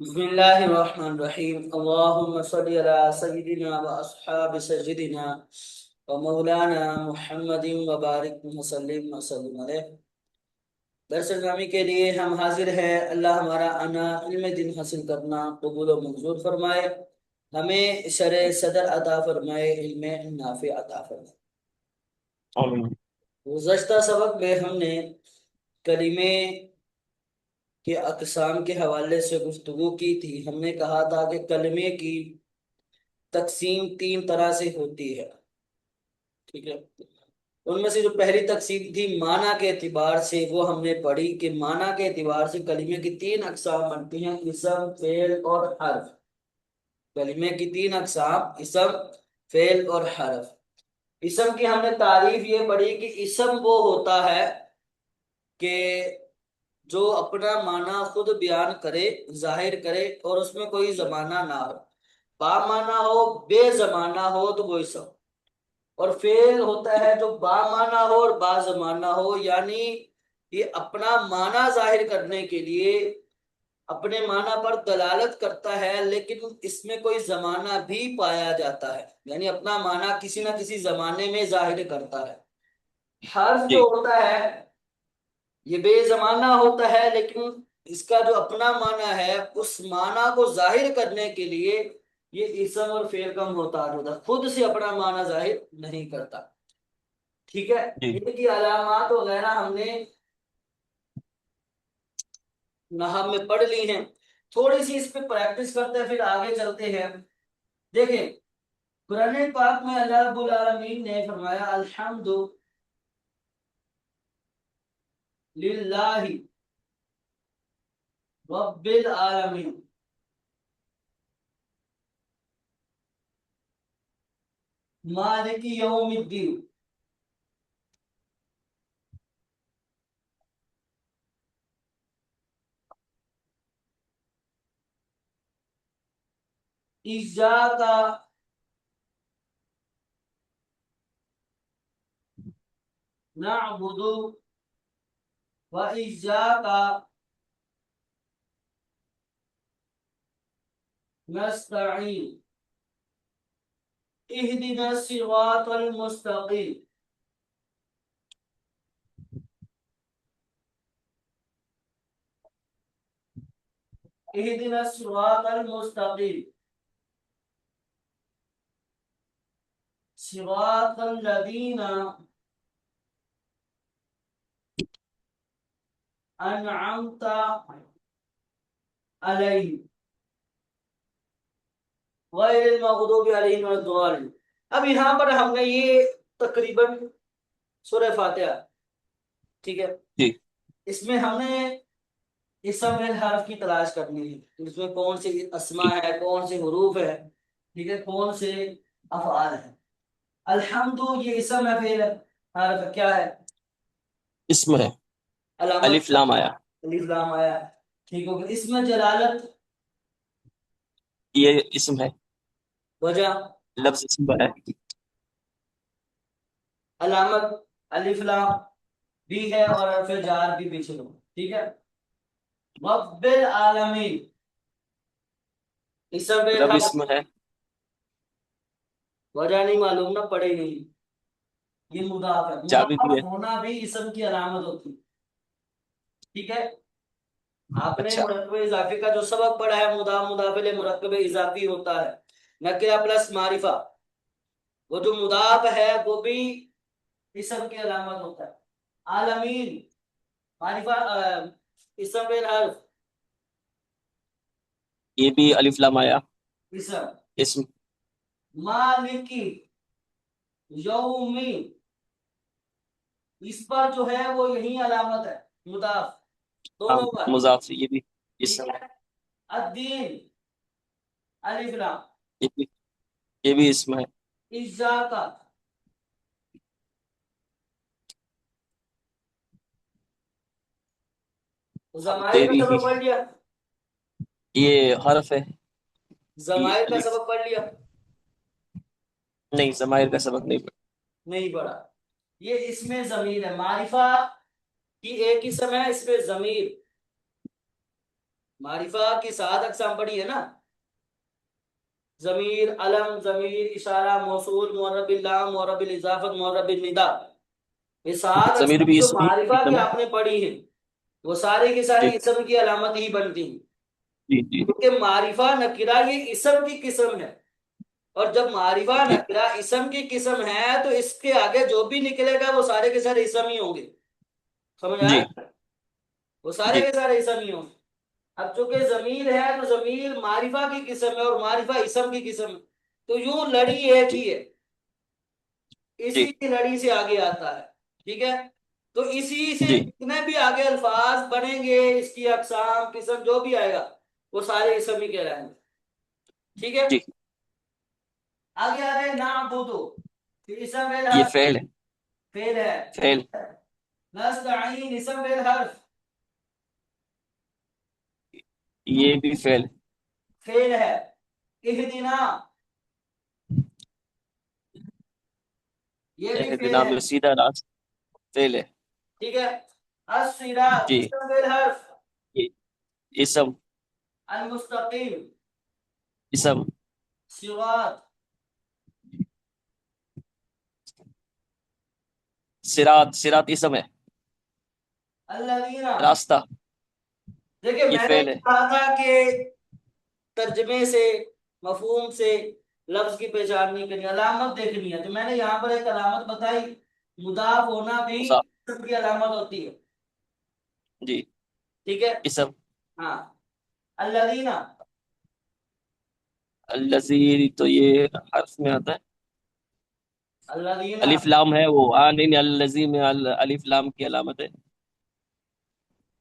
بسم اللہ الرحمن الرحیم اللہم صلی علی سیدنا و اصحاب سیدنا و مولانا محمد و بارک وسلم وسلم علیہ۔ درس نامی کے لیے ہم حاضر ہیں۔ اللہ ہمارا آنا علم دین حاصل کرنا قبول و منظور فرمائے، ہمیں شرع صدر عطا فرمائے، علم نافع عطا فرمائے۔ آمین۔ گزشتہ سبق میں ہم نے کلمے کے اقسام کے حوالے سے گفتگو کی تھی۔ ہم نے کہا تھا کہ کلمے کی تقسیم تین طرح سے ہوتی ہے، ٹھیک ہے۔ ان میں سے جو پہلی تقسیم تھی معنی کے اعتبار سے، وہ ہم نے پڑھی کہ معنی کے اعتبار سے کلمے کی تین اقسام بنتی ہیں: اسم، فعل اور حرف۔ کلمے کی تین اقسام: اسم، فعل اور حرف۔ اسم کی ہم نے تعریف یہ پڑھی کہ اسم وہ ہوتا ہے کہ جو اپنا معنی خود بیان کرے، ظاہر کرے، اور اس میں کوئی زمانہ نہ ہو، با معنی ہو بے زمانہ ہو تو وہ اسم۔ اور فعل ہوتا ہے جو با معنی ہو اور با زمانہ ہو، یعنی یہ اپنا معنی ظاہر کرنے کے لیے اپنے معنی پر دلالت کرتا ہے، لیکن اس میں کوئی زمانہ بھی پایا جاتا ہے، یعنی اپنا معنی کسی نہ کسی زمانے میں ظاہر کرتا ہے۔ حرف جو جی ہوتا ہے یہ بے زمانہ ہوتا ہے، لیکن اس کا جو اپنا معنی ہے اس معنی کو ظاہر کرنے کے لیے یہ اسم اور فعل کا محتاج ہوتا ہے، خود سے اپنا معنی ظاہر نہیں کرتا، ٹھیک ہے۔ جی ان کی علامات وغیرہ ہم نے نحو میں پڑھ لی ہیں۔ تھوڑی سی اس پہ پریکٹس کرتے ہیں، پھر آگے چلتے ہیں۔ دیکھیں، قرآن پاک میں اللہ رب العالمین نے فرمایا الحمد للہ رب العالمین، مالک یوم الدین۔ ایاک نعبد و ایاک نستعین، اهدنا الصراط المستقیم، اهدنا الصراط المستقیم، صراط الذین انعمت علیہم غیر المغضوب علیہم ولا الضالین۔ اب یہاں پر ہم نے یہ تقریباً سورہ فاتحہ، ٹھیک ہے، جی اس میں ہم نے اسم حرف کی تلاش کرنی ہے، اس میں کون سے اسماء ہے، کون سے حروف ہے، ٹھیک ہے، کون سے افعال ہے۔ الحمد یہ اسم ہے، فعل ہے، حرف کیا ہے، اسم ہے، علامت الف لام آیا، الف لام آیا، ٹھیک ہو گیا۔ اس میں جلالت، یہ اسم ہے، وجہ، لفظ اسم ہے، علامت الف لام بھی ہے، اور حرف جار بھی پیچھے لو، ٹھیک ہے۔ رب العالمین اسم رب حرف، اسم ہے، وجہ نہیں معلوم نہ، پڑے نہیں، یہ مضاف ہے، چابی بھی مضاف ہے۔ ہونا بھی اسم کی علامت ہوتی ہے، ٹھیک ہے۔ آپ نے اچھا مرکب اضافی کا جو سبق پڑھا ہے، مضاف مضاف الیہ مرکب اضافی ہوتا ہے، نکرہ پلس معرفہ، وہ جو مضاف ہے وہ بھی اسم کی علامت ہوتا ہے۔ عالمین معرفہ، اسم فعل حرف، یہ بھی الف لام آیا، اسم۔ اسم مالکی یومی، اس پر جو ہے وہ یہی علامت ہے، مضاف دونوں پر، مضاف، یہ بھی ٹھیک اسم، ہے۔ الدین الف لام، یہ بھی یہ بھی اسم ہے، ایاک ضمائر کا تیری ہی، سبق پڑھ لیا، یہ حرف ہے، یہ ضمائر کا الف، سبق پڑھ لیا، نہیں ضمائر کا سبق نہیں پڑھا۔ نہیں پڑھا۔ یہ اس میں ضمیر ہے، معرفہ کی ایک اسم ہے، اس میں ضمیر معرفہ کی 7 اقسام پڑھی ہے نا، ضمیر، علم، ضمیر، اشارہ، موصول، معرب اللام، معرب الاضافت، معرب الندا، یہ 7 ضمیر اقسام بھی جو اسم ہی معرفہ کی اسم ہے. آپ نے پڑھی ہیں وہ سارے کی جی ساری اسم کی علامت ہی بنتی ہیں، جی جی کیونکہ معرفہ نکرہ یہ اسم کی قسم ہے، اور جب معرفہ جی نکرہ اسم کی قسم ہے تو اس کے آگے جو بھی نکلے گا وہ سارے کے سارے اسم ہی ہوں گے. سمجھ جی آئے؟ وہ سارے جی کے سارے اسم ہی ہوں گے. اب چونکہ ضمیر ہے تو ضمیر معرفہ کی قسم ہے اور معرفہ اسم کی قسم ہے، تو یوں لڑی ایک ہی ہے، جی اسی کی لڑی سے آگے آتا ہے. ٹھیک ہے، تو اسی سے جی جتنے بھی آگے الفاظ بنیں گے اس کی اقسام قسم جو بھی آئے گا وہ سارے اسم ہی کہلائیں گے. ٹھیک ہے، جی. آگے آ رہے نعبدو، پھر اسم فعل یہ حرف، فعل ہے. فعل ہے. فعل. نستعین اسم فعل حرف، یہ بھی فعل. فعل ہے. اہدنا، یہ بھی فعل اہدنا ہے. میں سیدھا راست فعل ہے. ٹھیک ہے، الصراط جی. اسم فعل حرف، یہ اسم. المستقیم، اسم. صراط، صراط. صراط اسم ہے. الذین. راستہ. دیکھیں یہ میں نے فعل ہے. کہا تھا کہ ترجمے سے، مفہوم سے لفظ کی پہچان نہیں کرنی، علامت دیکھنی ہے، تو میں نے یہاں پر ایک علامت بتائی، مضاف ہونا بھی مصاف. اسم کی علامت ہوتی ہے. جی. ٹھیک ہے، اسم. ہاں. الذین، الذی تو یہ حرف میں آتا ہے. الذین. الف لام ہے وہ، ہاں نہیں نہیں، الذی میں الف لام کی علامت ہے.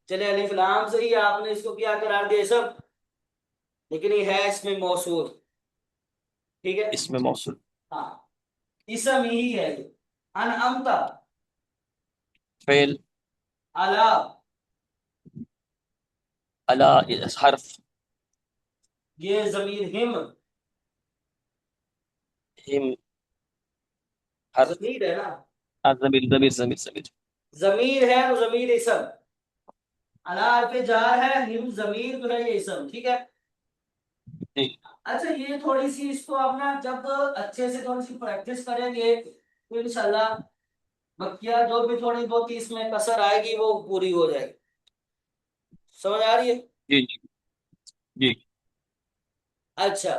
چلے الف لام سے ہی آپ نے اس کو کیا قرار دیا اسم، لیکن یہ ہے اس میں موصول. ٹھیک ہے، اس میں موصول. ہاں، اسم ہی ہے یہ. انعمتا، فعل. الا، الا حرف. یہ ضمیر ہم، ہم حرف. ضمیر ہے نا، ضمیر ضمیر ضمیر ضمیر. ضمیر ہے تو ضمیر اسم، الا حرف جار ہے، ہم ضمیر جو ہے یہ اسم. ٹھیک ہے. جی اچھا یہ تھوڑی سی اس کو آپ نا جب اچھے سے تھوڑی سی پریکٹس کریں گے تو انشاءاللہ بقیہ جو بھی تھوڑی بہت اس میں کسر آئے گی وہ پوری ہو جائے گی. سمجھ آ رہی ہے؟ جی جی جی. اچھا،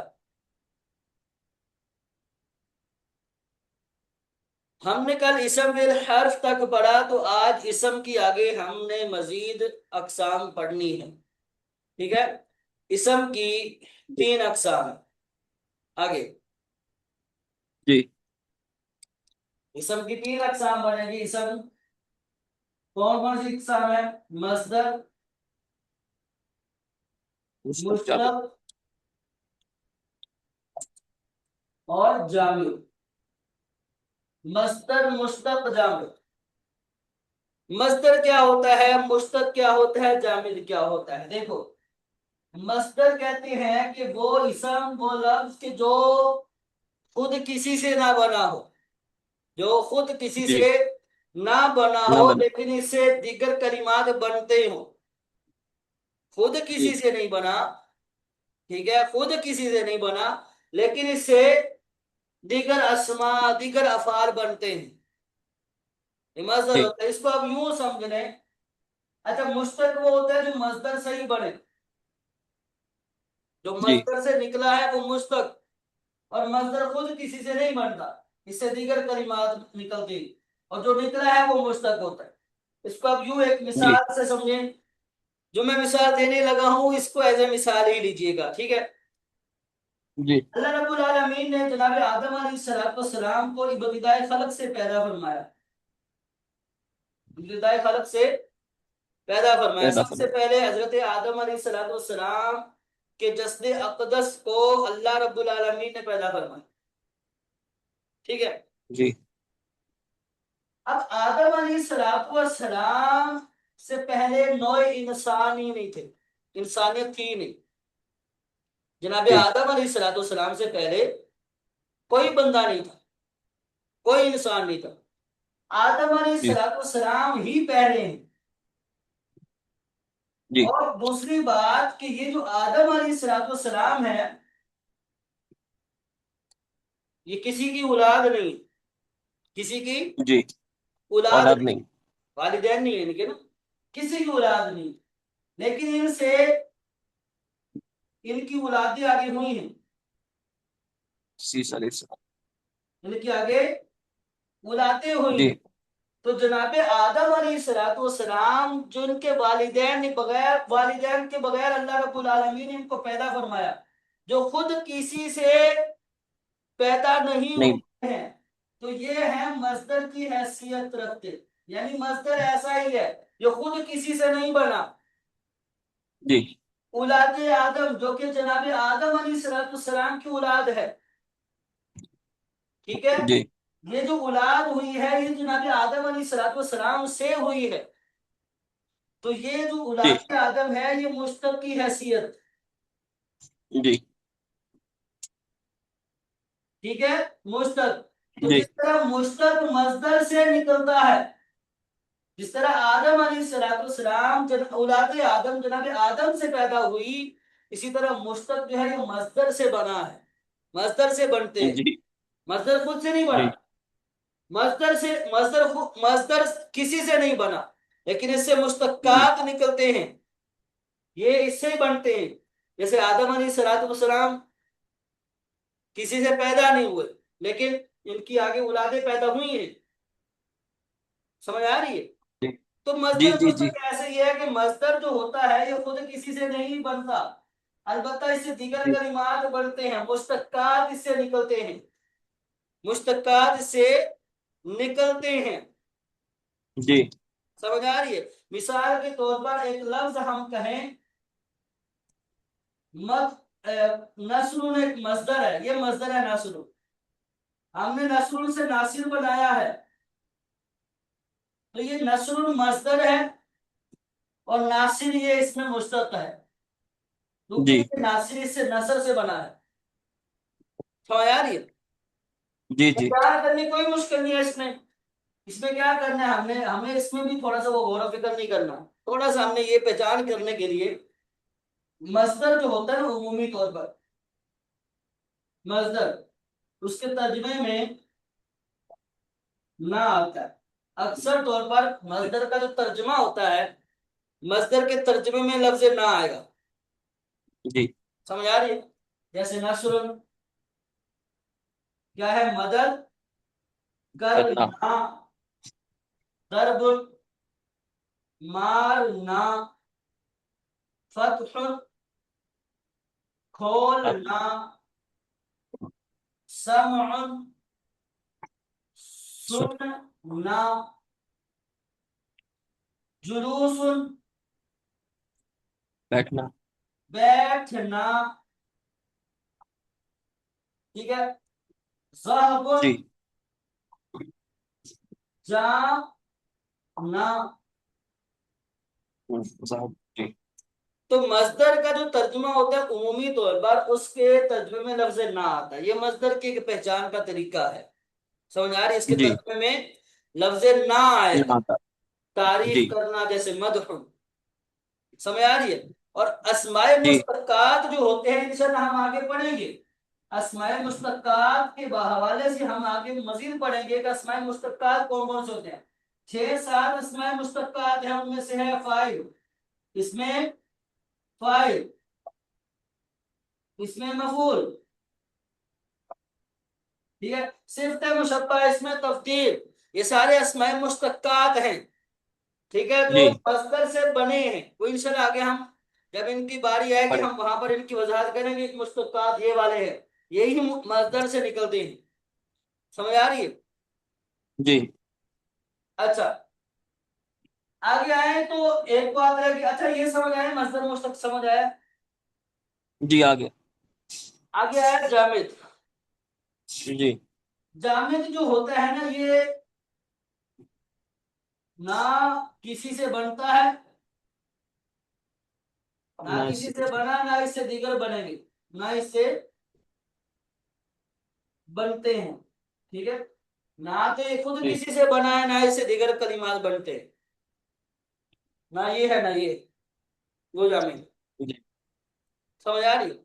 ہم نے کل اسم بالحرف تک پڑھا تو آج اسم کی آگے ہم نے مزید اقسام پڑھنی ہے. ٹھیک ہے، اسم کی 3 اقسام ہیں. آگے جی. اسم کی 3 اقسام بنے گی. اسم کون کون سی اقسام ہے؟ مصدر، مشتق جامع. مشتق اور جامع. مصدر، مشتق، جامع. مصدر کیا ہوتا ہے، مشتق کیا ہوتا ہے، جامد کیا ہوتا ہے؟ دیکھو مصدر کہتے ہیں کہ وہ اسم، وہ لفظ کہ جو خود کسی سے نہ بنا ہو، جو خود کسی جی. سے نہ بنا نہ ہو بنا. لیکن اس سے دیگر کلمات بنتے ہوں. خود جی کسی سے نہیں بنا، ٹھیک ہے، خود کسی سے نہیں بنا لیکن اس سے دیگر اسماء، دیگر افعال بنتے ہیں، یہ مصدر جی ہوتا ہے. اس کو آپ یوں سمجھ لیں. اچھا مشتق وہ ہوتا ہے جو مصدر سے ہی بنے، جو جی مصدر سے نکلا ہے وہ مشتق، اور مصدر خود کسی سے نہیں بنتا، اس سے دیگر کلمات نکلتی، اور جو نکلا ہے وہ مشتق ہوتا ہے. اس کو آپ یوں ایک جی مثال سے سمجھیں، جو میں مثال دینے لگا ہوں اس کو ایز اے مثال ہی لیجئے گا. ٹھیک ہے، جی اللہ رب العالمین نے جناب آدم علیہ السلام کو ابتدائے خلق سے پیدا فرمایا، ابتدائے خلق سے پیدا فرمایا. پیدا سب سے فرما. پہلے حضرت آدم علیہ السلام کے جسد اقدس کو اللہ رب العالمین نے پیدا فرمایا. ٹھیک ہے، جی اب آدم علیہ السلام سے پہلے نوع انسان ہی نہیں تھے، انسانیت تھی ہی نہیں. جناب جی آدم علیہ السلام سے پہلے کوئی بندہ نہیں تھا، کوئی انسان نہیں تھا. آدم علیہ جی السلام ہی پہلے ہیں. جی اور دوسری بات کہ یہ جو آدم علیہ السلام ہے یہ کسی کی اولاد نہیں، کسی کی جی اولاد اولاد نہیں، نہیں. والدین نہیں ہے ان کے نا، کسی کی اولاد نہیں، لیکن ان سے ان کی اولادیں آگے ہوئی ہیں، سیس علیہ السلام. ان کی آگے اولادیں ہوئی جی ہیں۔ تو جناب آدم علیہ السلام جن کے والدین کے بغیر اللہ رب العالمین نے ان کو پیدا فرمایا، جو خود کسی سے پیدا نہیں نہیں. ہوتے ہیں، تو یہ ہے مصدر کی حیثیت رکھتے، یعنی مصدر ایسا ہی ہے جو خود کسی سے نہیں بنا۔ جی اولاد آدم جو کہ جناب آدم علیہ السلام کی اولاد ہے، ٹھیک ہے، جی یہ جو اولاد ہوئی ہے یہ جناب آدم علیہ السلام سے ہوئی ہے، تو یہ جو جی اولاد آدم ہے یہ مشتق کی حیثیت، جی ٹھیک ہے، مشتق۔ تو جی جس طرح مشتق مصدر سے نکلتا ہے، جس طرح آدم علیہ السلام اولاد آدم جناب آدم سے پیدا ہوئی، اسی طرح مشتق جو ہے یہ مصدر سے بنا ہے، مصدر سے بنتے ہیں، جی مصدر خود سے نہیں بنا، جی مصدر کسی سے نہیں بنا، لیکن اس سے جی مشتقات نکلتے ہیں، یہ اس سے ہی بنتے ہیں۔ جیسے آدم علیہ السلام کسی سے پیدا نہیں ہوئے، لیکن ان کی آگے اولادیں پیدا ہوئی ہیں، سمجھ آ رہی ہے؟ تو جی مصدر جی جی مشتق ایسے ہی ہے کہ مصدر جو ہوتا ہے یہ خود کسی سے نہیں بنتا، البتہ اس سے دیگر جی کلمات بنتے ہیں، مشتقات اس سے نکلتے ہیں، مشتقات اس سے نکلتے ہیں، جی سمجھ آ رہی ہے؟ مثال کے طور پر ایک لفظ ہم کہیں نصر، ایک مصدر ہے، یہ مصدر ہے نصر، ہم نے نصر سے ناصر بنایا ہے، تو یہ نصر مصدر ہے اور ناصر یہ اس میں مشتق ہے، جی کیونکہ ناصر اس سے نصر سے بنا ہے، سمجھ آ رہی ہے؟ جی جی تیار کرنے کی کوئی مشکل نہیں ہے اس میں کیا کرنا ہے ہمیں اس میں بھی تھوڑا سا وہ غور و فکر نہیں کرنا، تھوڑا سا ہم نے یہ پہچان کرنے کے لیے مصدر جو ہوتا ہے نا عمومی طور پر مصدر اس کے ترجمے میں نہ آتا ہے، اکثر طور پر مصدر کا جو ترجمہ ہوتا ہے مصدر کے ترجمے میں لفظ نہ آئے گا، جی سمجھ آ رہی ہے؟ جیسے نصر کیا ہے، مدد کرنا. کرنا، ضرب مارنا، فتح کھولنا، سمع سننا، جلوس بیٹھنا. بیٹھنا، ٹھیک ہے، ذہب جی جانا۔ صاحب. جی تو مصدر کا جو ترجمہ ہوتا ہے عمومی طور پر اس کے ترجمے میں لفظ نہ آتا ہے، یہ مصدر کی ایک پہچان کا طریقہ ہے، سمجھ آ رہی ہے؟ اس کے جی ترجمے میں لفظ نہ آئے گا، نہ آتا. جی تعریف کرنا جیسے مدح، سمجھ آ رہی ہے؟ اور اسماء جی مشتقات جو ہوتے ہیں انشاءاللہ ہم آگے پڑھیں گے، اسماء مشتقات کے حوالے سے ہم آگے مزید پڑھیں گے کہ اسماء مشتقات کون کون سے ہوتے ہیں، 6-7 اسماء مشتقات ہیں، ان میں سے ہے فاعل، اس میں فاعل، اس میں مفعول، ٹھیک ہے، صفت مشبہ، اس میں تفضیل، یہ سارے اسماء مشتقات ہیں، ٹھیک ہے، جو جی مصدر سے بنے ہیں، وہ انشاءاللہ آگے ہم جب ان کی باری آئے گی پڑھیں. ہم وہاں پر ان کی وضاحت کریں گے کہ مشتقات یہ والے ہیں، یہی مصدر سے نکلتے ہیں، سمجھ آ رہی ہے؟ جی اچھا آگے آئے تو ایک بات ہے کہ اچھا یہ سمجھ آئے مصدر مشتق سمجھ آیا، جی آگے. آگے آیا جامد۔ جی جامد جو ہوتا ہے نا یہ نہ کسی سے بنتا ہے، نہ نہ کسی سے بنا، نہ اس سے دیگر بنیں گے، نہ اس سے بنتے ہیں، ٹھیک ہے، نہ تو یہ خود جی کسی سے بنا ہے، نہ اس سے دیگر کلمات بنتے ہیں، نہ یہ ہے نہ یہ، वो जामिद। जी समझ आ रही है? जी।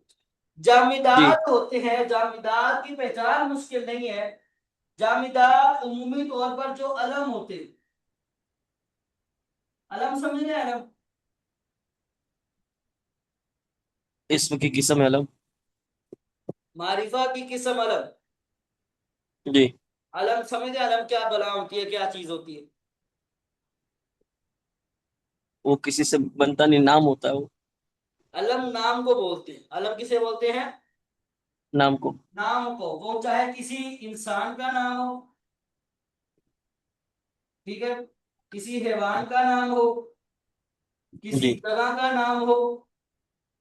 जामिदात होते हैं, जामिदात की पहचान मुश्किल नहीं है। जामिदात उमूमी तौर पर जो अलम होते हैं, अलम समझ रहे हैं, अलम, इसम की किस्म है अलम। मारिफा की किस्म अलम। जी। अलम समझ रहे हैं? अलम क्या बला होती है, क्या चीज होती है? वो किसी से बनता नहीं, नाम होता है वो। अलम नाम को बोलते हैं। अलम किसे बोलते हैं? नाम को। नाम को। वो चाहे किसी इंसान का नाम हो, ठीक है, किसी हैवान का नाम हो, किसी जी जगह का नाम हो,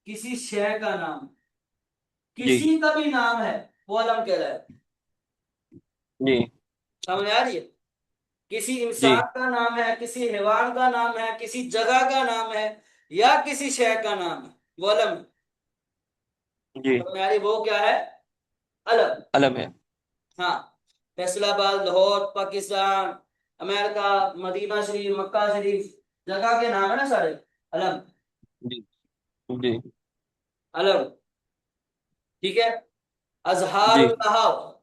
किसी शय का नाम, जी किसी का भी नाम है, वो अलम कहलाए। जी समझ आ रही है? किसी जी इंसान का नाम है, किसी हैवान का नाम है, किसी जगह का नाम है, या किसी शय का नाम है, वो अलम है। जी। समझ आ रही है? वो क्या है? अलम। अलम है। हाँ। फैसलाबाद, लाहौर, पाकिस्तान, अमेरिका, मदीना शरीफ, मक्का शरीफ, जगह के नाम है ना सारे, अलम। जी जी अलम। ठीक है। अजहारुल जी नहाव,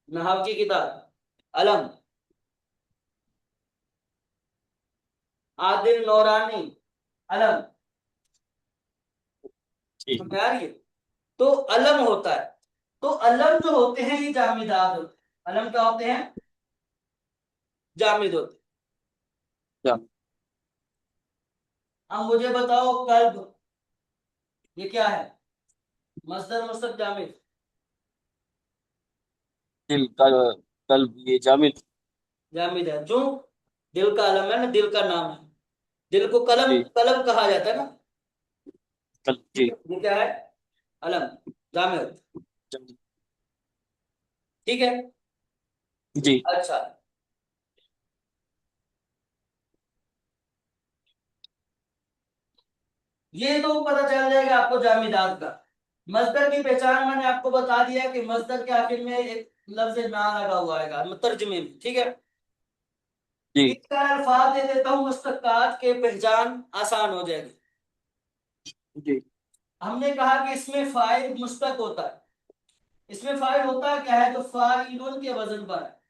नहाव की किताब, अलम। आदिल नौरानी, अलम। जी समझ आ रही है? तो अलम होता है। तो अलम जो होते हैं ये जामिदाद होते हैं। अलम क्या होते हैं? जामिद होते हैं। क्या? अब मुझे बताओ, कल्ब, ये क्या है? मस्दर मुस्तक जामिद। दिल का कल्ब, ये जामिद। जामिद है जो, दिल का अलम है ना, दिल का नाम है। दिल को कलम, जी कलम कहा जाता है ना। कल्ब। जी ये क्या है? अलम, जामिद। ठीक है। जी अच्छा, ये तो पता चल जाएगा आपको जामिदात का। मस्दर की पहचान मैंने आपको बता दिया कि मस्दर के आखिर में एक लफ्ज ना लगा हुआ आएगा तर्जमे में, ठीक है। जी इसका अल्फाज दे देता हूँ, मुश्तक्कात के पहचान आसान हो जाएगी। जी हमने कहा कि इसमें फाइल मुश्तक होता है। इसमें फाइल होता क्या है? तो फाइलुन के वजन पर है।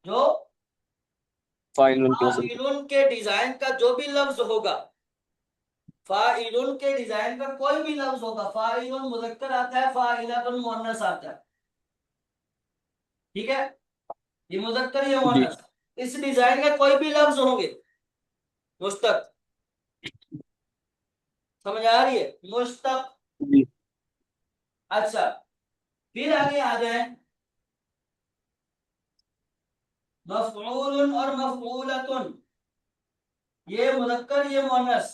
जो फाइल उनके वजन पे। फाइलुन के डिजाइन का जो भी लफ्ज होगा, फाइलुन के डिजाइन का कोई भी लफ्ज होगा, फाइलुन मुजक्कर आता है, फाइलतुन मुअन्नस आता है, ठीक है। ये मुजक्कर, ये जी मुअन्नस, इस डिजाइन का कोई भी लफ्ज होंगे मुश्तक। समझ आ रही है? मुश्तक। जी अच्छा, फिर आगे आ जाए, मफऊल और मफऊलतुन, ये मुजक्कर, ये मुअन्नस,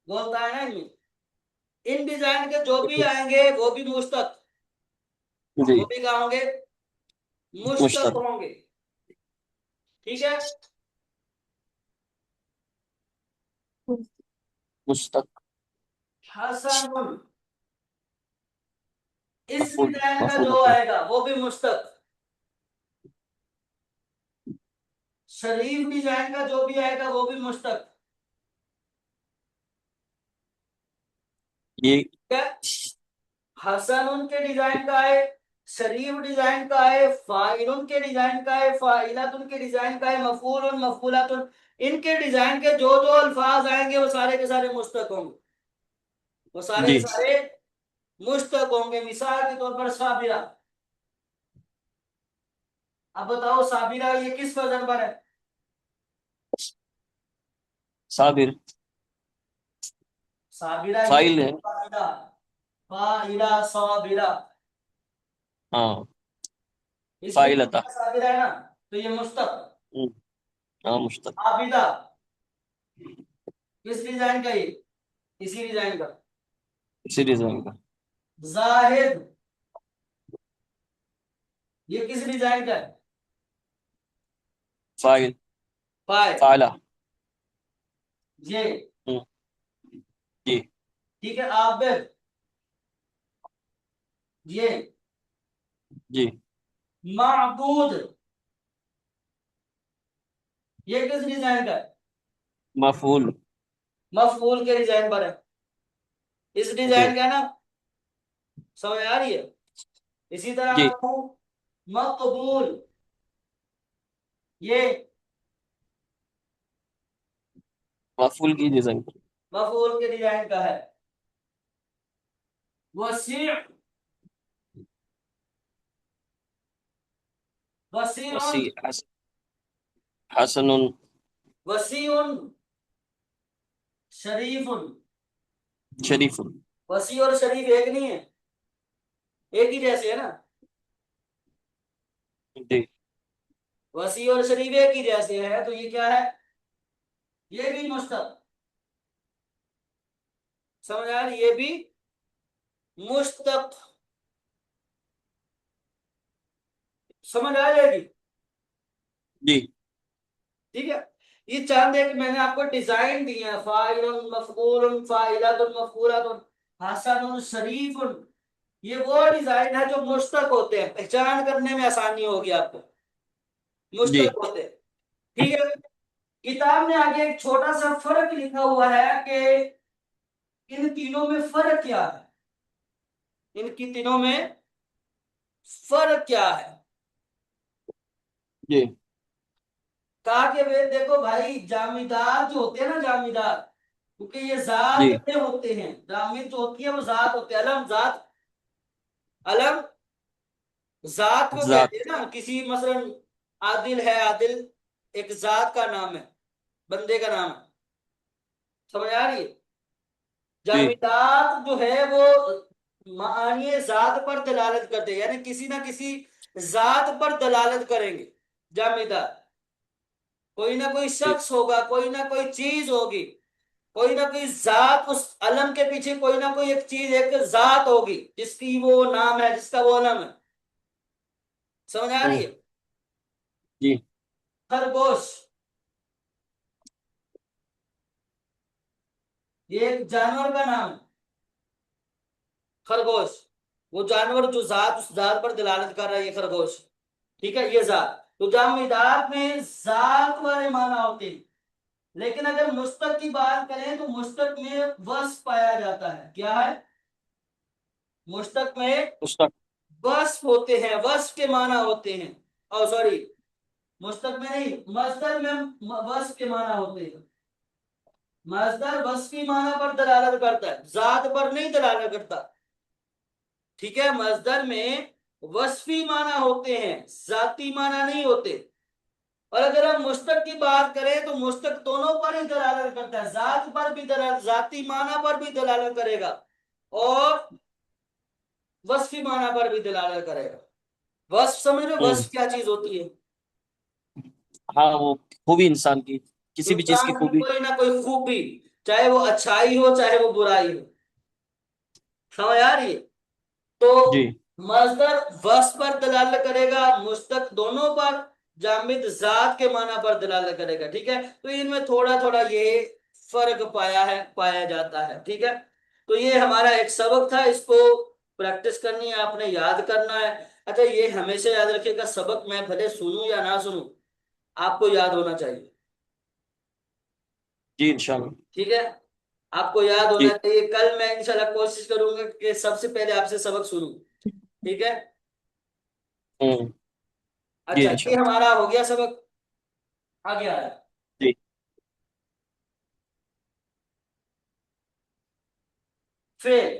बोलता है ना इनमें। इन डिजाइन के जो भी आएंगे वो भी मुश्तक, वो जी। भी क्या होंगे? मुश्तक मुश्तक। होंगे, ठीक है। मुश्तक। हसन, इस मफूल। डिजाइन का जो मफूलतुन। आएगा वो भी मुश्तक। शरीफ डिजाइन का जो भी आएगा वो भी मुश्तक, ये। ठीक है। हसन उनके डिजाइन का है, शरीफ डिजाइन का है, फाइल के डिजाइन का है, फाइलात उनके डिजाइन का है, मफूल और मफूलात, इनके डिजाइन के जो जो अल्फाज आएंगे वो सारे के सारे मुश्तक होंगे, वो सारे के जी। सारे मुश्तक होंगे। मिसाल के तौर पर साबिरा। अब बताओ साबिरा ये किस वजन पर है? साबिर। साबिरा ये फाइल है। फाइला, फाइला साबिरा, हाँ। इसमें फाइल अता। साबिरा है ना, तो ये मुश्तक। हम्म, हाँ मुश्तक। आबिदा, किस डिजाइन का ये? इसी डिजाइन का। इसी डिजाइन का। जाहिद, ये किस डिजाइन का है? फाइल। File, phyla. ये, हम्म, जी ठीक है। आबिद, ये। जी। माबूद, ये किस डिजाइन का है? मफूल। मफऊल के डिजाइन पर है। इस जी डिजाइन का ना समझ आ रही है। इसी तरह जी। आता हूं मकबूल। ये मफूल की डिजाइन पर। मफऊल के डिजाइन का है। वसी वसीउन। वसी हसनुन। वसीउन शरीफुन। शरीफुन। वसी और शरीफ एक नहीं है, एक ही जैसे है ना। जी वसी और शरीफ एक ही जैसे है, तो ये क्या है, ये भी मुश्तक। समझ आ रही, ये भी मुश्तक। समझ आ जाएगी। जी ठीक है। ये चांद एक मैंने आपको डिजाइन दिए हैं, फाइलुन मफऊलुन फाइलतुन मफऊलतुन हसनुन शरीफुन। ये वो डिजाइन है जो मुश्तक होते हैं, पहचान करने में आसानी होगी आपको, जी मुश्तक होते हैं। ठीक है। किताब में आगे एक छोटा सा फर्क लिखा हुआ है कि इन तीनों में फर्क क्या है, इनकी तीनों में फर्क क्या है। जी कहा कि वे देखो भाई, जामीदार जो होते हैं ना, जामीदार, क्योंकि ये जात जी में होते हैं, जामिद जो होती है वो जात होते हैं, अलम जात, अलम जात को कहते जात। हैं ना। किसी मसलन आदिल है, आदिल एक जात का नाम है, बंदे का नाम है। समझ आ रही है। जी जामिदात जो है वो मानिए जात पर दलालत करते हैं, यानी किसी ना किसी जात पर दलालत करेंगे। जामिदात कोई ना कोई जी शख्स होगा, कोई ना कोई चीज होगी, कोई ना कोई जात, उस अलम के पीछे कोई ना कोई एक चीज, एक जात होगी जिसकी वो नाम है, जिसका वो अलम है। समझ आ रही हम्म, है। जी खरगोश ये एक जानवर का नाम है, खरगोश। वो जानवर जो जात, उस जात पर दलालत कर रहा है, ये खरगोश। ठीक है, ये जात। तो जामिदात में जात वाले माना होते हैं। लेकिन अगर मुश्तक की बात करें तो मुश्तक में वस्फ पाया जाता है। क्या है, मुश्तक में उसका। वस्फ होते हैं, वस्फ के माना होते हैं। और सॉरी, मुश्तक में नहीं, मजदर में वस्फ के माना होते हैं। मजदर वस्फी माना पर दलालत करता है, जात पर नहीं दलालत करता। ठीक है, मजदर में वस्फी माना होते हैं, जाती माना नहीं होते। और अगर हम मुश्तक की बात करें तो मुश्तक दोनों पर ही दलालत करता है, जात पर भी दलालत, जाती माना पर भी दलालत करेगा, और वस्फी माना पर भी दलालत करेगा। वस्फ समझ रहे हो? हम्म। वस्फ क्या चीज होती है? हाँ, वो खूबी इंसान की, किसी भी चीज की इंसान की खूबी। कोई ना कोई खूबी, चाहे वो अच्छाई हो चाहे वो बुराई हो। समझ आ रही है। तो जी मजदर वस्फ पर दलालत करेगा, मुश्तक दोनों पर, जामिद जात के माना पर दलालत करेगा। ठीक है, तो इनमें थोड़ा थोड़ा ये फर्क पाया जाता है। ठीक है। तो ये हमारा एक सबक था, इसको प्रैक्टिस करनी है, आपने याद करना है। अच्छा, ये हमेशा याद रखिएगा, सबक मैं भले सुनूं या ना सुनूं, आपको याद होना चाहिए। जी इंशाल्लाह। ठीक है, आपको याद होना जी। चाहिए। कल मैं इंशाल्लाह कोशिश करूंगा कि सबसे पहले आपसे सबक सुनूं। ठीक है। हम्म। जी अच्छा, ये इंशाल्लाह। हमारा हो गया सबक। आगे आ रहा है। जी फेल।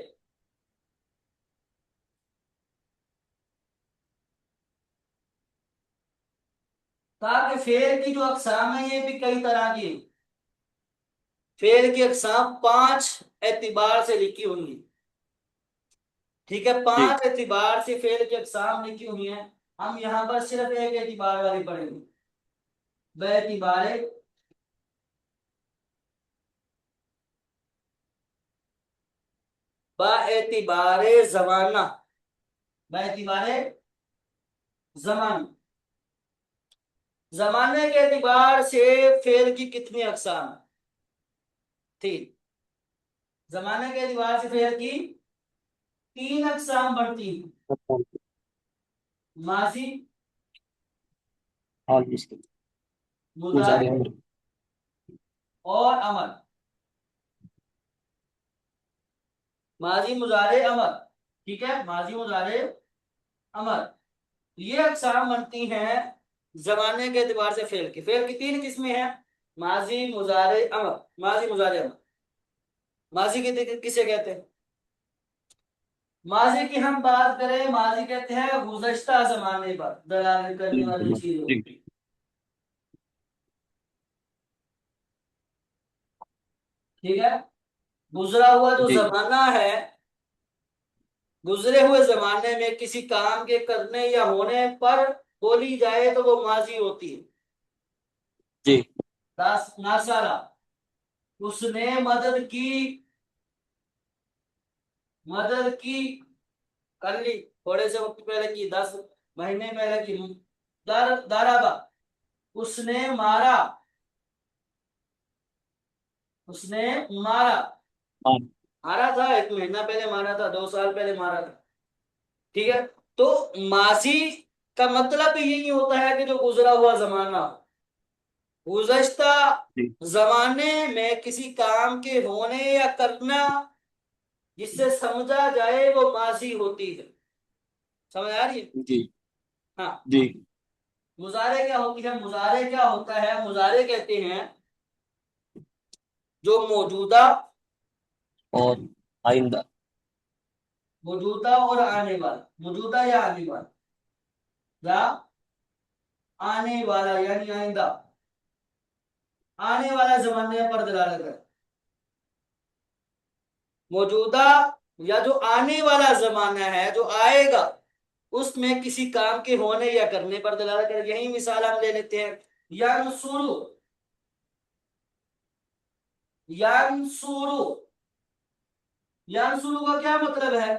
कहा कि फेल की जो अकसाम है ये भी कई तरह की है। फेल की अकसाम पांच एतबार से लिखी हुई है। ठीक है, जी पांच एतबार से फेल की अकसाम लिखी हुई है। हम यहाँ पर सिर्फ एक एतबार वाली पढ़ेंगे। बेतिबारे बाएतिबारे जमाना, बाएतिबारे जमान, जमाने के एतबार से फेल की कितनी अकसाम थी? जमाने के एतबार से फेल की तीन अकसाम बढ़ती हैं। माजी, हाल मुश्किल। मुजारे मुजारे अमर। और अमल। माजी मुजारे अमर, ठीक है, माजी मुजारे अमर। ये अकसाम बनती हैं जमाने के एतबार से फेल की। फेल की तीन किस्में हैं, माजी मुजारे अमर, माजी मुजारे अमर। माजी के किसे कहते हैं? माजी की हम बात करें, माजी कहते हैं गुज़श्ता जमाने पर दलालत करने वाली चीजों। जी ठीक है, गुजरा हुआ जो जी जमाना है, गुजरे हुए जमाने में किसी काम के करने या होने पर बोली जाए तो वो माजी होती है। जी नासारा, उसने मदद की, मदद की, कर ली, थोड़े से वक्त पहले की, 10 महीने पहले की। दाराबा, उसने मारा, उसने मारा, हाँ मारा था, 1 महीना पहले मारा था, 2 साल पहले मारा था। ठीक है, तो मासी का मतलब यही होता है कि जो गुजरा हुआ जमाना हो। गुज़श्ता जी जमाने में किसी काम के होने या करना जिससे समझा जाए वो माजी होती है। समझ आ रही है? जी हाँ। जी। मुजारे क्या होती है? मुजारे क्या होता है? मुजारे कहते हैं जो मौजूदा, और आइंदा। मौजूदा और आने वाला, मौजूदा या आने वाला, या आने वाला यानी आइंदा, आने वाला जमाने पर दलालत है। मौजूदा या जो आने वाला जमाना है, जो आएगा, उसमें किसी काम के होने या करने पर दलालत कर। यही मिसाल हम ले लेते हैं, यंसुरु, यंसुरु, यंसुरु का क्या मतलब है?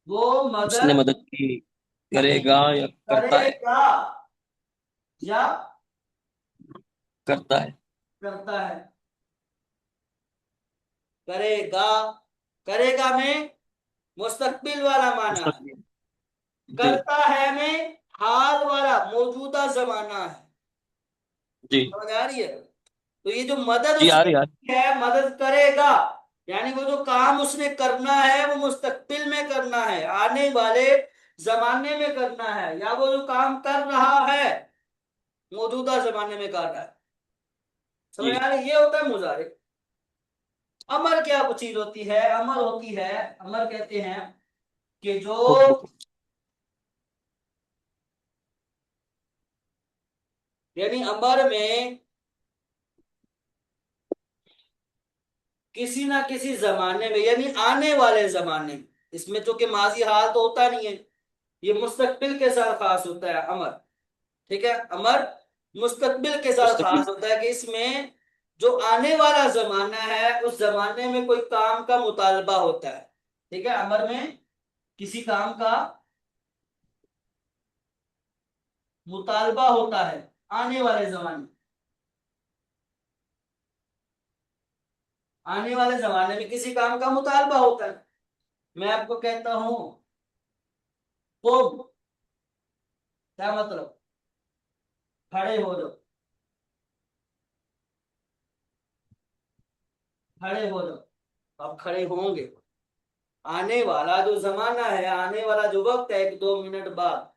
वो उसने मदद मदद की, करेगा या करता है? करेगा या करता है। करता है। करेगा, करेगा में मुस्तकबिल वाला माना है, मुस्तकबिल। जी करता है में हाल वाला मौजूदा जमाना है। जी समझ आ रही है? तो ये जो मदद जी, आ उसने रही यार। की है, मदद करेगा, यानी वो जो काम उसने करना है वो मुस्तकबिल में करना है, आने वाले जमाने में करना है, या वो जो काम कर रहा है मौजूदा जमाने में कर रहा है। समझ जी आ रही है? ये होता है मुजारे। अमर क्या चीज होती है? अमर होती है, अमर कहते हैं कि जो, हुक्म। यानी अमर में किसी ना किसी जमाने में, यानी आने वाले जमाने में, इसमें चूंकि माजी हाल तो होता नहीं है, ये मुस्तकबिल के साथ खास होता है अमर। ठीक है, अमर मुस्तकबिल के साथ मुस्तकबिल। खास होता है कि इसमें जो आने वाला जमाना है उस जमाने में कोई काम का मुतालबा होता है। ठीक है, अमर में किसी काम का मुतालबा होता है आने वाले जमाने, आने वाले जमाने में किसी काम का मुतालबा होता है। मैं आपको कहता हूं तुम, क्या मतलब? खड़े हो जाओ, खड़े हो जाओ। आप खड़े होंगे, आने वाला जो जमाना है, आने वाला जो वक्त है, 1-2 मिनट बाद,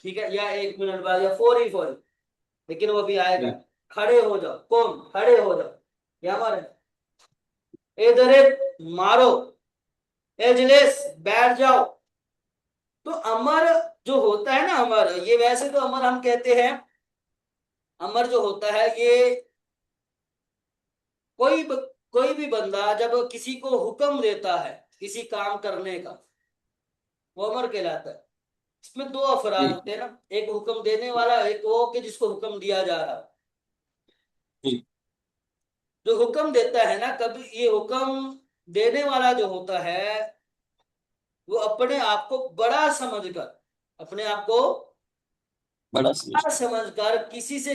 ठीक है, या 1 मिनट बाद, या फौरी फौरी, लेकिन वो भी आएगा। जी खड़े हो जाओ, कौन? खड़े हो जाओ, क्या हमारे, इधर मारो, एजलिस बैठ जाओ। तो अमर जो होता है ना, अमर, ये वैसे तो अमर हम कहते हैं, अमर जो होता है ये कोई कोई भी बंदा जब किसी को हुक्म देता है किसी काम करने का, वो अमर कहलाता है। इसमें दो अफराद जी होते हैं ना, एक हुक्म देने वाला, एक वो कि जिसको हुक्म दिया जा रहा है। जी जो हुक्म देता है ना, कभी ये हुक्म देने वाला जो होता है वो अपने आप को बड़ा समझकर, अपने आप को बड़ा बड़ा समझता। समझकर किसी से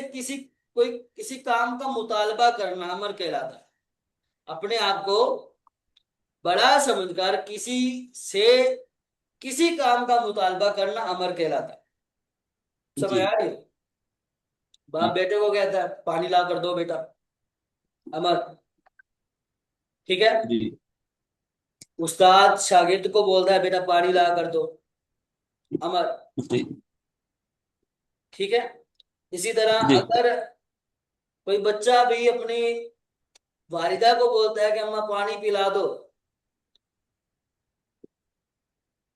कोई किसी काम का मुतालबा करना अमर कहलाता है। अपने आप को बड़ा समझकर किसी से किसी काम का मुतालबा करना अमर कहलाता है। समझ जी आ रही है? बाप जी बेटे को कहता है पानी ला कर दो बेटा, अमर। ٹھیک ہے، جی استاد شاگرد کو بولتا ہے بیٹا پانی لا کر دو، امر، جی ٹھیک ہے۔ اسی طرح جی اگر کوئی بچہ بھی اپنی والدہ کو بولتا ہے کہ اماں پانی پلا دو،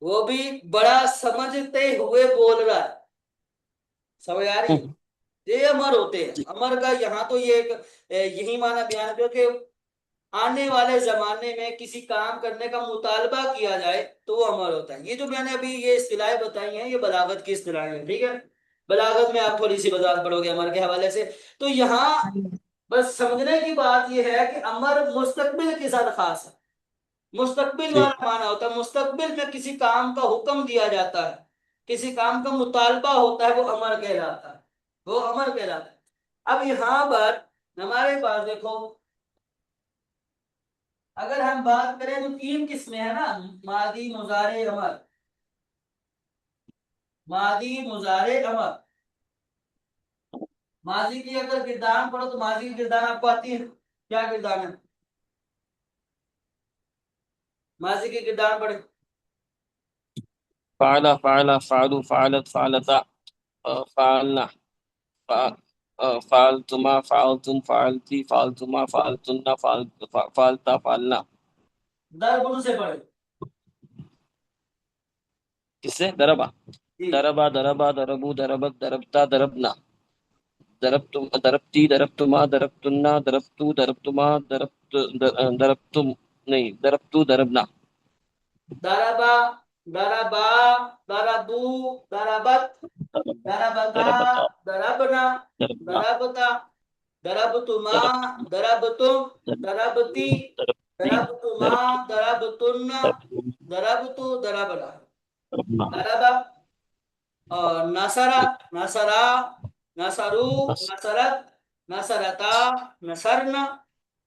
وہ بھی بڑا سمجھتے ہوئے بول رہا ہے، سمجھ آ رہی ہے؟ یہ امر ہوتے ہیں، جی امر کا یہاں تو یہ یہی معنی بیان ہے کہ آنے والے زمانے میں کسی کام کرنے کا مطالبہ کیا جائے تو وہ امر ہوتا ہے۔ یہ جو میں نے ابھی یہ اصطلاحیں بتائی ہیں یہ بلاغت کی اصطلاحیں ہیں، ٹھیک ہے، بلاغت میں آپ تھوڑی سی وضاحت پڑھو گے امر کے حوالے سے۔ تو یہاں بس سمجھنے کی بات یہ ہے کہ امر مستقبل کے ساتھ خاص ہے، مستقبل جی والا معنی ہوتا ہے، مستقبل میں کسی کام کا حکم دیا جاتا ہے، کسی کام کا مطالبہ ہوتا ہے، وہ امر کہلاتا ہے، وہ امر کہلاتا ہے۔ اب یہاں پر ہمارے پاس دیکھو، اگر ہم بات کریں تو تین قسمیں ہیں نا، ماضی مضارع امر، ماضی مضارع امر۔ ماضی کی اگر کردار پڑھو تو ماضی کی کردار آپ کو آتی ہے، کیا کردار ہے ماضی کی کردار پڑھے؟ فعل فعل فعلوا فعلت فعلتا فعلنا فعلتما فعلتم فعلتی فعلتما فعلتن فعلتا فعلنا۔ ضرب سے پڑھے، کس سے؟ دربا، جی دربا دربا دربو دربت دربتا دربنا، دربتم دربتی دربتما دربتنا دربتو دربتما دربتم نہیں دربتو دربنا۔ ضربا، ضربا، ضربو، ضربت، ضربتا، دربتا ضربنا، دربنا ضربتا، ضربتما، دربت ضربتم، دربت ضربتی، دربتی ضربتما، دربت ضربتن، دربتم ضربتو، ضربنا، دربنا ضربا، اور نصرا، نصرا، نصرو، بس نصرت، نصرتا، نصرنا،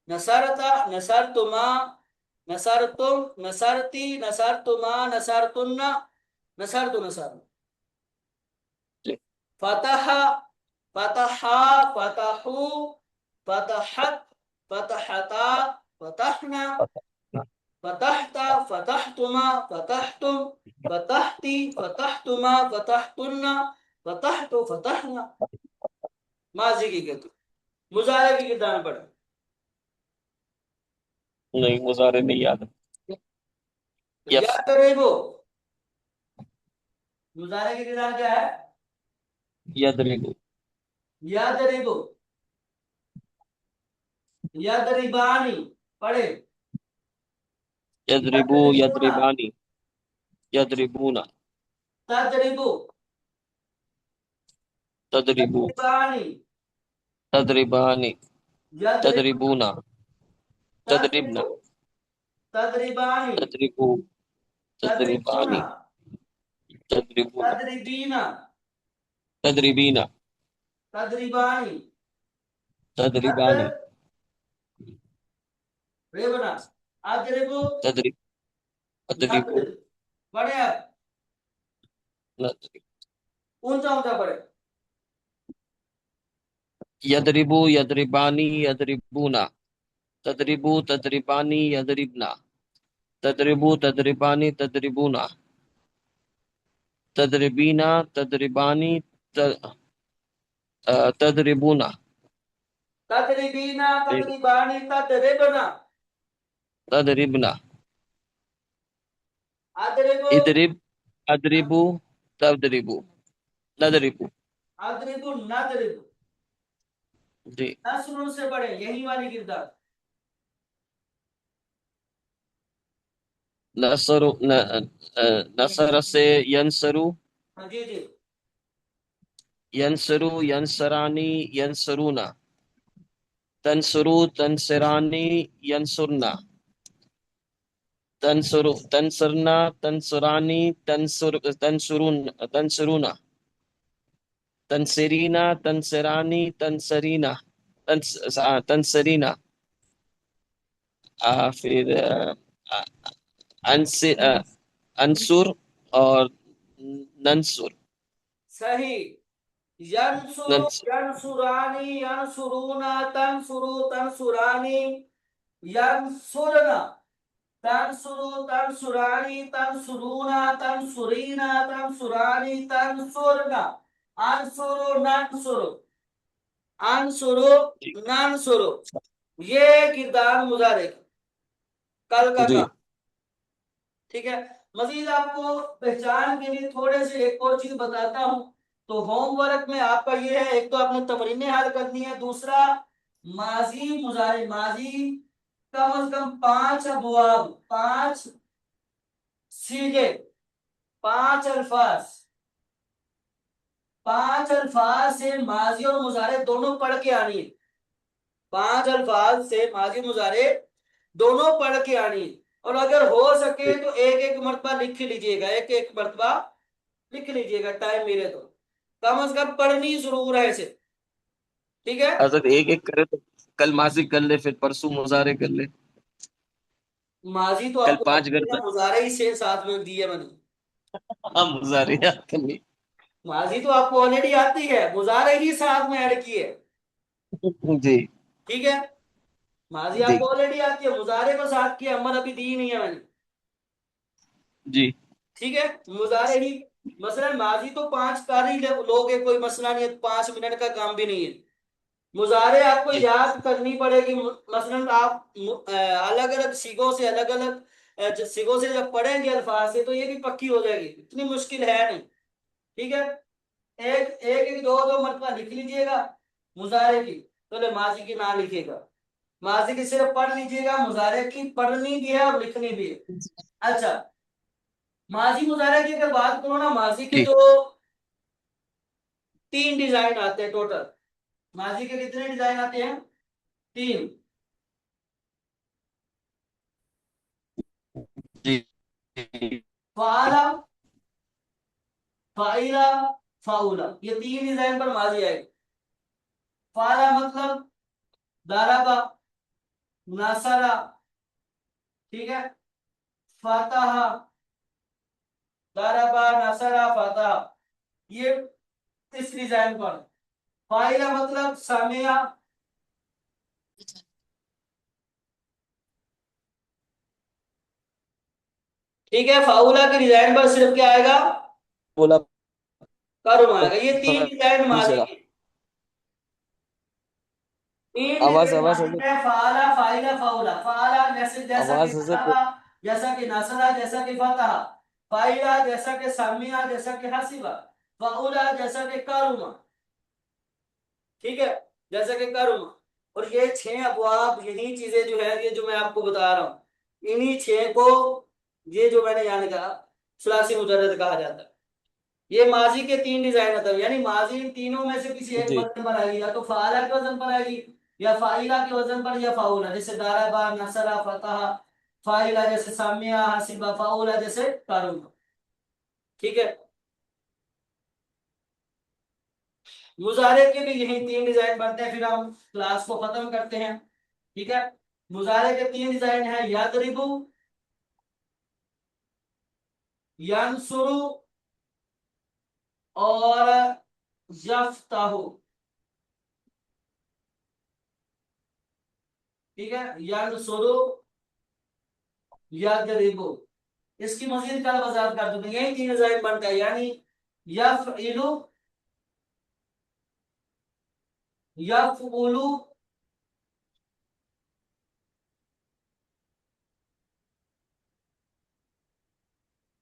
نصرتا، نصرتما، نصرتم، نصرتی، نصرتما، نصرتن، نصرت، نصر، جی فتح، فتحا، فتحو، فتحت، فتحتا، فتحنا، فتحت، فتحتما، فتحتم، فتحتی، فتحتما، فتحتن، فتحت، فتحنا، ماضی کی کہتے مضارع کی کردار پڑھیں، نہیں مظاہرے نہیں یاد ہے۔ تو یف یاد کرے وہ مضارع کی کردار کیا ہے؟ یدربو یاد ریبو، یاد ریبانی، پڑھے، یاد یدربو ریبونا، یدربانی یدربونا تدریبو، تدربو تدریبانی، تدربانی یدریبو، تدربونا تدربنا تدریبو، تدریبانی، تدربو تدریبونا، تدربانی تدربونا تدریبینا، تدربینا تدریبانی، تدربانی تدریبنا، ادریبو، تدرب تدربو ندریب، پڑھے آپ، ندرب اونچا اونچا پڑھے، یدربو یدربانی یدربونا تدربو تدربانی یدربنا تدربو تدربانی تدربونا تدربینا تدربانی تدربونا تدریبینا، تدریبانی، تدریبنا، تدربنا ادریبو، ادرب ادربو تدربو ندربو ادریبو، ندریبو، جی نصر سے پڑھے، یہی والی کردار، نصر نصر سے ینصرو ہاں جی جی، ینصرو ینصرانی ینصرونا تنصرو تنصرانی ینصرنا تنصرو تنصرنا تنصرانی تنصرونا تنصرینا تنصرانی تنصرینا تنصرینا پھر انصر اور ننصر صحیح، ینصرو، ننصر ینصرانی، ینصرونا، تنصرو، تنصرانی، यंसुरना, तंसुरु, तंसुरानी, तंसुरूना, तंसुरीना, तंसुरानी, तंसुरना, अंसुरु, नंसुरु, अंसुरु, जी नंसुरु। ये किरदार मुजारे का, कल का जी। काम। ठीक है। मजीद आपको पहचान के लिए थोड़े से एक और चीज बताता हूं। तो होमवर्क में आपका ये है, एक तो आपने तमरीनें हल करनी है, दूसरा माजी मुजारे, माजी कम से कम 5 अबवाब, 5 सीगे, 5 अल्फाज, 5 अल्फाज से माजी और मुजारे दोनों पढ़ के आनी है। 5 अल्फाज से माजी मुजारे दोनों पढ़ के आनी है। और अगर हो सके जी। तो एक एक मरतबा लिख लीजिएगा, एक एक मरतबा लिख लीजिएगा, टाइम मिले तो। कम से कम पढ़नी जरूर है इसे। ठीक है। अगर एक एक करे तो कल मासिक कर ले, फिर परसों मुजारे कर ले। माजी तो कल आपको पांच आती है ना, करता। मुजारे ही से साथ में दिए मैंने। हाँ, मुजारे याद कर ले। माजी तो आपको ऑलरेडी आती है, मुजारे ही साथ में ऐड किए। जी ठीक है। माजी जी आपको ऑलरेडी आती है, मुजारे को साथ किया, अमर अभी दी नहीं है मैंने। जी ठीक है। मुजारे ही, मसलन माजी तो 5 कार ही लोगे, कोई मसला नहीं है, 5 मिनट का काम भी नहीं है। मुजारे आपको जी याद करनी पड़ेगी। मसलन आप अलग अलग सीगों से, अलग अलग सीगों से जब पढ़ेंगे अल्फाज से, तो ये भी पक्की हो जाएगी, इतनी मुश्किल है नहीं। ठीक है। एक एक एक दो दो मरतबा लिख लीजिएगा मुजारे की, तो ले माजी की ना लिखिएगा। माजी की सिर्फ पढ़ लीजिएगा, मुजारे की पढ़नी भी है और लिखनी भी है। अच्छा, माजी मुजारे की अगर बात करो ना, माजी के जी जो 3 डिजाइन आते हैं टोटल। माजी के कितने डिजाइन आते हैं? 3। जी जी। फाला, फाइला, फाउला, ये 3 डिजाइन पर माजी आएगी। फाला मतलब दाराबा, नासरा, ठीक है, फातहा, दाराबा, नासरा, फातहा, ये इस डिजाइन पर। फाइला मतलब सामिया, ठीक है। फाउला के डिजाइन पर सिर्फ क्या आएगा? बोला। कर्म आएगा। ये 3 डिजाइन माजी दूसरा। की, 3 आवाज डिजाइन आवाज माजी हजरत। में, फाला, फाइला, फाउला। फाला जैसे, जैसा कि आवाज हजरत। दाराबा, जैसा कि नासरा, जैसा कि फतहा। फाइला जैसा कि सामिया, जैसा कि हसीबा। फाउला जैसा कि करुमा। ठीक है। जैसा कि कर्म। और ये 6 अबवाब, यही चीजें जो है, ये जो मैं आपको बता रहा हूँ, इन्हीं 6 को, ये जो मैंने यहाँ कहा, सुलासी मुजर्रद कहा जाता है। ये माजी के 3 डिजाइन होता है, यानी माजी इन तीनों में से किसी एक जी वजन पर आएगी, या तो फाला के वजन पर आएगी, या फाइला के वजन पर, या फाउला, जैसे दाराबा, नसरा, फतहा। फाइला जैसे सामिया, हसीबा। फाउला जैसे कारुम। ठीक है। मुजारे के भी यही 3 डिजाइन बनते हैं, फिर हम क्लास को खत्म करते हैं। ठीक है। मुजारे के 3 डिजाइन है, यदरिबु, यंसुरु, और यफ्ताहु। ठीक है। यंसुरु, यदरिबु। इसकी मजीद कल वजाहत कर दूंगा, यही 3 डिजाइन बनता है, यानी यफइलु, यफउलु,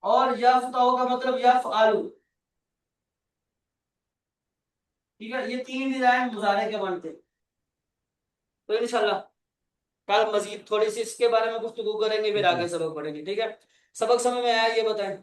और यफ्ताहु का मतलब यफआलु। ठीक है। ये 3 डिजाइन मुजारे के बनते हैं। तो इंशाल्लाह कल मजीद थोड़ी सी इसके बारे में गुफ्तगू करेंगे, फिर आगे सबक पढ़ेंगे। ठीक है। सबक समझ में आया, ये बताएं।